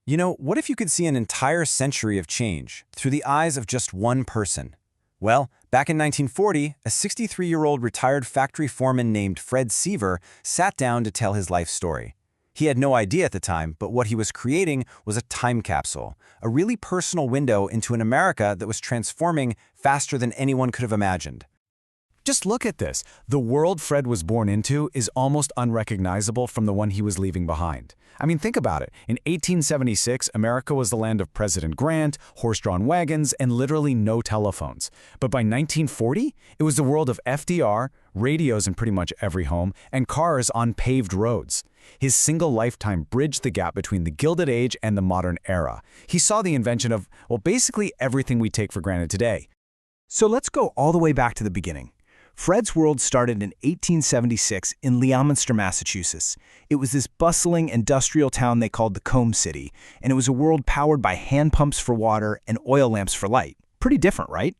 What if you could see an entire century of change through the eyes of just one person? Well, back in 1940, a 63-year-old retired factory foreman named Fred Seaver sat down to tell his life story. He had no idea at the time, but what he was creating was a time capsule, a really personal window into an America that was transforming faster than anyone could have imagined. Just look at this. The world Fred was born into is almost unrecognizable from the one he was leaving behind. I mean, think about it. In 1876, America was the land of President Grant, horse-drawn wagons, and literally no telephones. But by 1940, it was the world of FDR, radios in pretty much every home, and cars on paved roads. His single lifetime bridged the gap between the Gilded Age and the modern era. He saw the invention of, well, basically everything we take for granted today. So let's go all the way back to the beginning. Fred's world started in 1876 in Leominster, Massachusetts. It was this bustling industrial town they called the Comb City, and it was a world powered by hand pumps for water and oil lamps for light. Pretty different, right?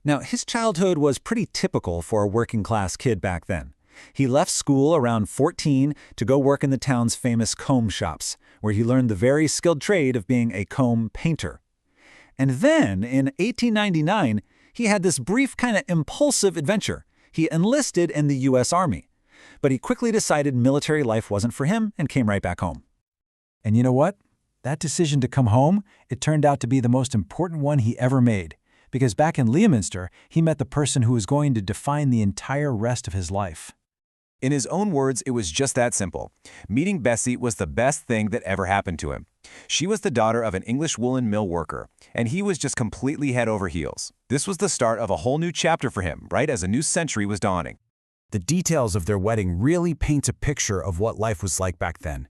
Now, his childhood was pretty typical for a working-class kid back then. He left school around 14 to go work in the town's famous comb shops, where he learned the very skilled trade of being a comb painter. And then, in 1899, he had this brief kind of impulsive adventure. He enlisted in the U.S. Army. But he quickly decided military life wasn't for him and came right back home. And you know what? That decision to come home, it turned out to be the most important one he ever made. Because back in Leominster, he met the person who was going to define the entire rest of his life. In his own words, it was just that simple. Meeting Bessie was the best thing that ever happened to him. She was the daughter of an English woolen mill worker, and he was just completely head over heels. This was the start of a whole new chapter for him, right as a new century was dawning. The details of their wedding really paint a picture of what life was like back then.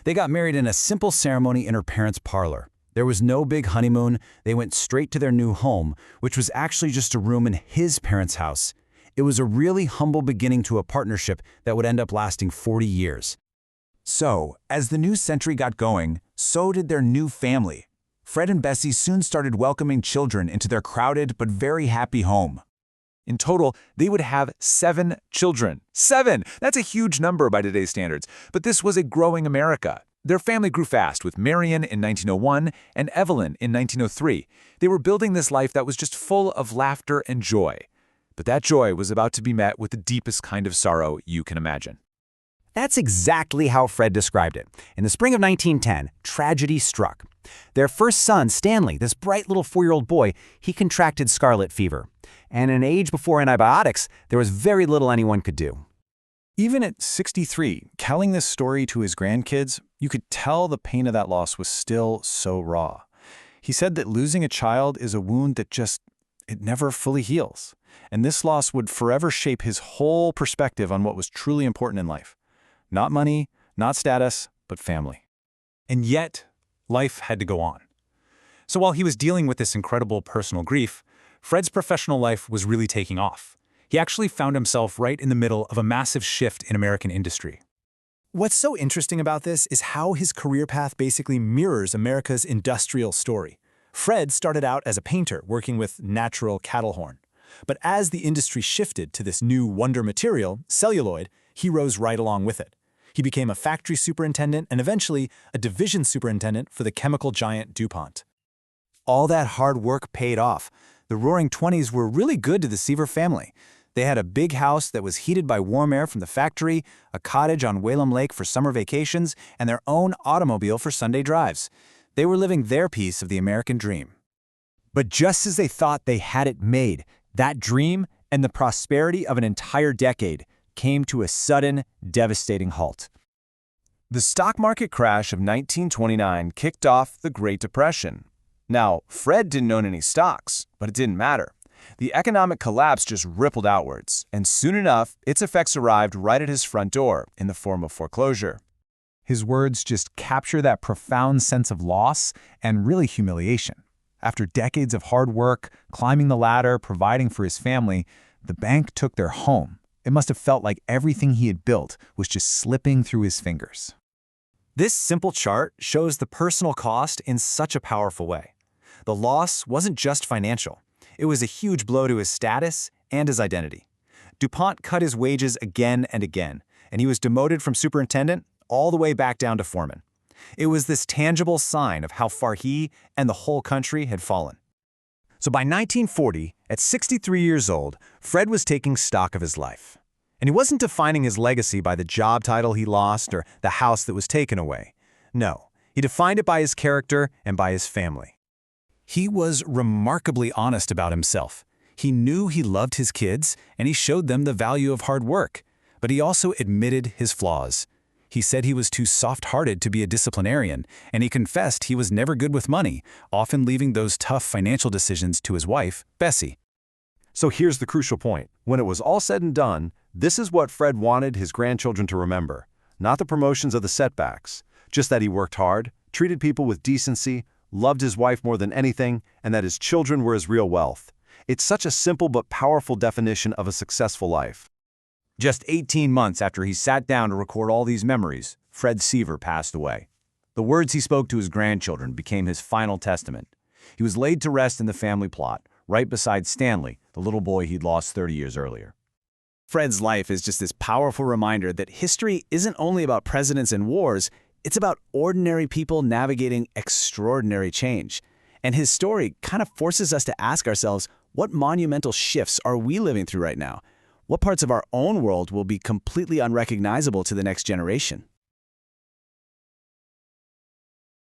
They got married in a simple ceremony in her parents' parlor. There was no big honeymoon. They went straight to their new home, which was actually just a room in his parents' house. It was a really humble beginning to a partnership that would end up lasting 40 years. So, as the new century got going, so did their new family. Fred and Bessie soon started welcoming children into their crowded but very happy home. In total, they would have 7 children. 7! That's a huge number by today's standards. But this was a growing America. Their family grew fast, with Marion in 1901 and Evelyn in 1903. They were building this life that was just full of laughter and joy. But that joy was about to be met with the deepest kind of sorrow you can imagine. That's exactly how Fred described it. In the spring of 1910, tragedy struck. Their first son, Stanley, this bright little 4-year-old boy, he contracted scarlet fever. And in an age before antibiotics, there was very little anyone could do. Even at 63, telling this story to his grandkids, you could tell the pain of that loss was still so raw. He said that losing a child is a wound that it never fully heals. And this loss would forever shape his whole perspective on what was truly important in life. Not money, not status, but family. And yet, life had to go on. So while he was dealing with this incredible personal grief, Fred's professional life was really taking off. He actually found himself right in the middle of a massive shift in American industry. What's so interesting about this is how his career path basically mirrors America's industrial story. Fred started out as a painter working with natural cattle horn. But as the industry shifted to this new wonder material, celluloid, he rose right along with it. He became a factory superintendent and eventually a division superintendent for the chemical giant DuPont. All that hard work paid off. The Roaring '20s were really good to the Seaver family. They had a big house that was heated by warm air from the factory, a cottage on Whalum Lake for summer vacations, and their own automobile for Sunday drives. They were living their piece of the American dream. But just as they thought they had it made, that dream and the prosperity of an entire decade came to a sudden, devastating halt. The stock market crash of 1929 kicked off the Great Depression. Now, Fred didn't own any stocks, but it didn't matter. The economic collapse just rippled outwards, and soon enough, its effects arrived right at his front door in the form of foreclosure. His words just capture that profound sense of loss and really humiliation. After decades of hard work, climbing the ladder, providing for his family, the bank took their home. It must have felt like everything he had built was just slipping through his fingers. This simple chart shows the personal cost in such a powerful way. The loss wasn't just financial. It was a huge blow to his status and his identity. DuPont cut his wages again and again, and he was demoted from superintendent all the way back down to foreman. It was this tangible sign of how far he and the whole country had fallen. So by 1940, at 63 years old, Fred was taking stock of his life. And he wasn't defining his legacy by the job title he lost or the house that was taken away. No, he defined it by his character and by his family. He was remarkably honest about himself. He knew he loved his kids, and he showed them the value of hard work. But he also admitted his flaws. He said he was too soft-hearted to be a disciplinarian, and he confessed he was never good with money, often leaving those tough financial decisions to his wife, Bessie. So here's the crucial point. When it was all said and done, this is what Fred wanted his grandchildren to remember. Not the promotions or the setbacks, just that he worked hard, treated people with decency, loved his wife more than anything, and that his children were his real wealth. It's such a simple but powerful definition of a successful life. Just 18 months after he sat down to record all these memories, Fred Seaver passed away. The words he spoke to his grandchildren became his final testament. He was laid to rest in the family plot, right beside Stanley, the little boy he'd lost 30 years earlier. Fred's life is just this powerful reminder that history isn't only about presidents and wars, it's about ordinary people navigating extraordinary change. And his story kind of forces us to ask ourselves, what monumental shifts are we living through right now? What parts of our own world will be completely unrecognizable to the next generation?